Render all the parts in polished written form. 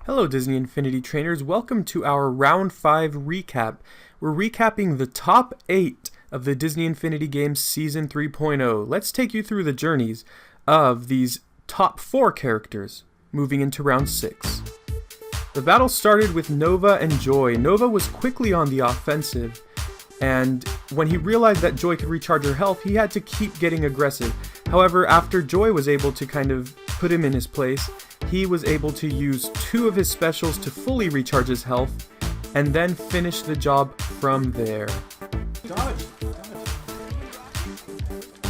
Hello Disney Infinity Trainers, welcome to our Round 5 recap. We're recapping the top 8 of the Disney Infinity Games Season 3.0. Let's take you through the journeys of these top 4 characters, moving into Round 6. The battle started with Nova and Joy. Nova was quickly on the offensive, and when he realized that Joy could recharge her health, he had to keep getting aggressive. However, after Joy was able to kind of put him in his place, he was able to use 2 of his specials to fully recharge his health, and then finish the job from there. Dodge!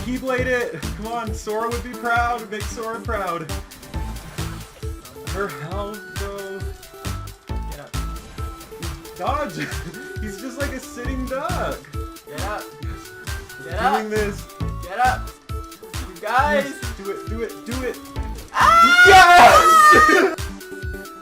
Keyblade it! Come on, Sora would be proud. Make Sora proud. Her health, bro. Get up. Dodge! He's just like a sitting duck. Get up. Get up. Doing this. Get up. You guys. Do it, do it, do it. Ah! Yes!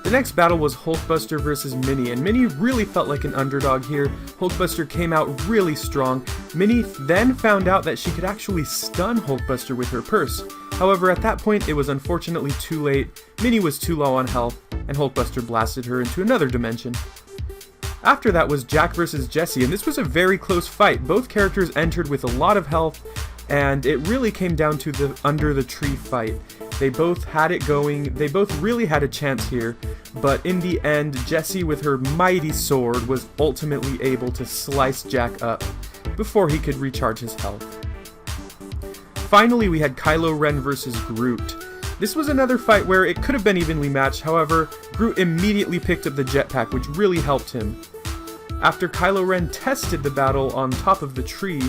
The next battle was Hulkbuster versus Minnie, and Minnie really felt like an underdog here. Hulkbuster came out really strong. Minnie then found out that she could actually stun Hulkbuster with her purse. However, at that point, it was unfortunately too late. Minnie was too low on health, and Hulkbuster blasted her into another dimension. After that was Jack versus Jessie, and this was a very close fight. Both characters entered with a lot of health, and it really came down to the under the tree fight. They both had it going, they both really had a chance here, but in the end, Jessie with her mighty sword was ultimately able to slice Jack up before he could recharge his health. Finally, we had Kylo Ren versus Groot. This was another fight where it could have been evenly matched, however, Groot immediately picked up the jetpack, which really helped him. After Kylo Ren tested the battle on top of the tree,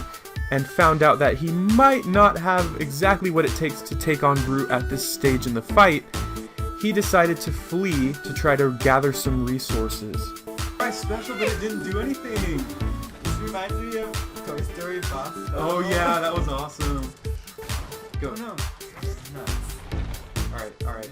and found out that he might not have exactly what it takes to take on Groot at this stage in the fight, he decided to flee to try to gather some resources. My special, but it didn't do anything. This reminds me of Toy Story boss. Oh yeah, that was awesome. Go. Oh no. Nuts. Alright.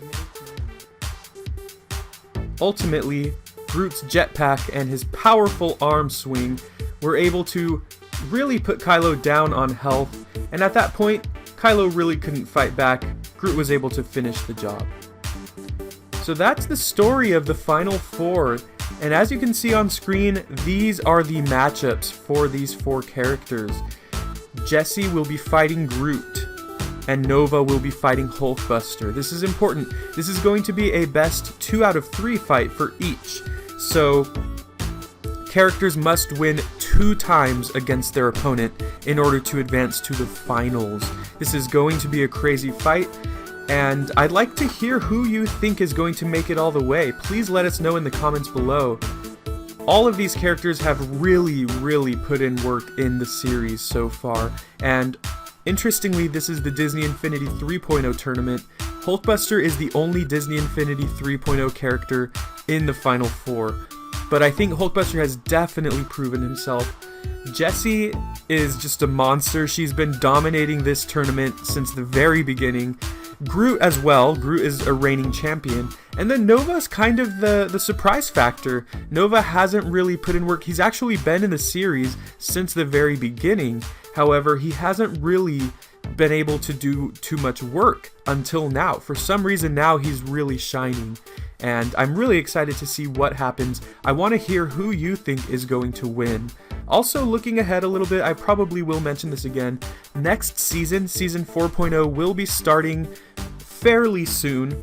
Ultimately, Groot's jetpack and his powerful arm swing were able to really put Kylo down on health, and at that point, Kylo really couldn't fight back. Groot was able to finish the job. So that's the story of the final 4, and as you can see on screen, these are the matchups for these 4 characters. Jessie will be fighting Groot, and Nova will be fighting Hulkbuster. This is important. This is going to be a best 2 out of 3 fight for each, so characters must win 2 times against their opponent in order to advance to the finals. This is going to be a crazy fight, and I'd like to hear who you think is going to make it all the way. Please let us know in the comments below. All of these characters have really put in work in the series so far, and interestingly, this is the Disney Infinity 3.0 tournament. Hulkbuster is the only Disney Infinity 3.0 character in the final 4. But I think Hulkbuster has definitely proven himself. Jessie is just a monster. She's been dominating this tournament since the very beginning. Groot as well. Groot is a reigning champion. And then Nova's kind of the surprise factor. Nova hasn't really put in work. He's actually been in the series since the very beginning. However, he hasn't really been able to do too much work until now. For some reason now he's really shining. And I'm really excited to see what happens. I want to hear who you think is going to win. Also, looking ahead a little bit, I probably will mention this again. Next season, Season 4.0, will be starting fairly soon,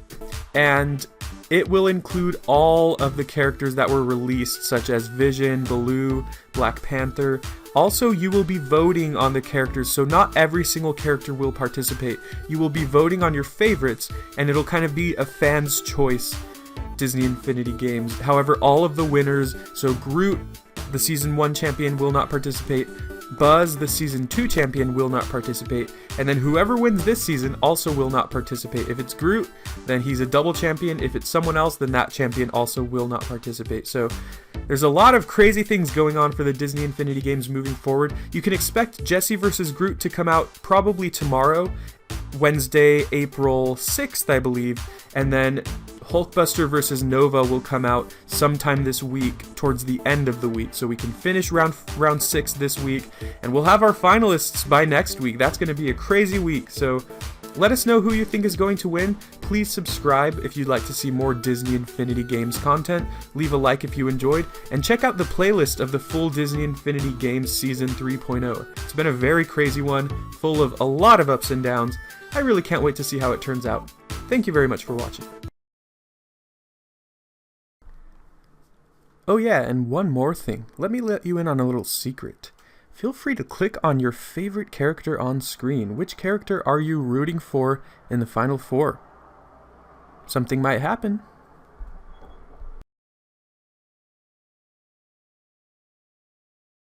and it will include all of the characters that were released, such as Vision, Baloo, Black Panther. Also, you will be voting on the characters, so not every single character will participate. You will be voting on your favorites, and it'll kind of be a fan's choice Disney Infinity Games. However, all of the winners, so Groot, the Season 1 champion, will not participate. Buzz, the Season 2 champion, will not participate. And then whoever wins this season also will not participate. If it's Groot, then he's a double champion. If it's someone else, then that champion also will not participate. So there's a lot of crazy things going on for the Disney Infinity Games moving forward. You can expect Jessie versus Groot to come out probably tomorrow, Wednesday, April 6th, I believe. And then Hulkbuster versus Nova will come out sometime this week, towards the end of the week, so we can finish round 6 this week, and we'll have our finalists by next week. That's going to be a crazy week, so Let us know who you think is going to win. Please subscribe if you'd like to see more Disney Infinity Games content. Leave a like if you enjoyed, and check out the playlist of the full Disney Infinity Games Season 3.0. It's been a very crazy one, full of a lot of ups and downs. I really can't wait to see how it turns out. Thank you very much for watching. Oh yeah, and one more thing. Let me let you in on a little secret. Feel free to click on your favorite character on screen. Which character are you rooting for in the Final Four? Something might happen.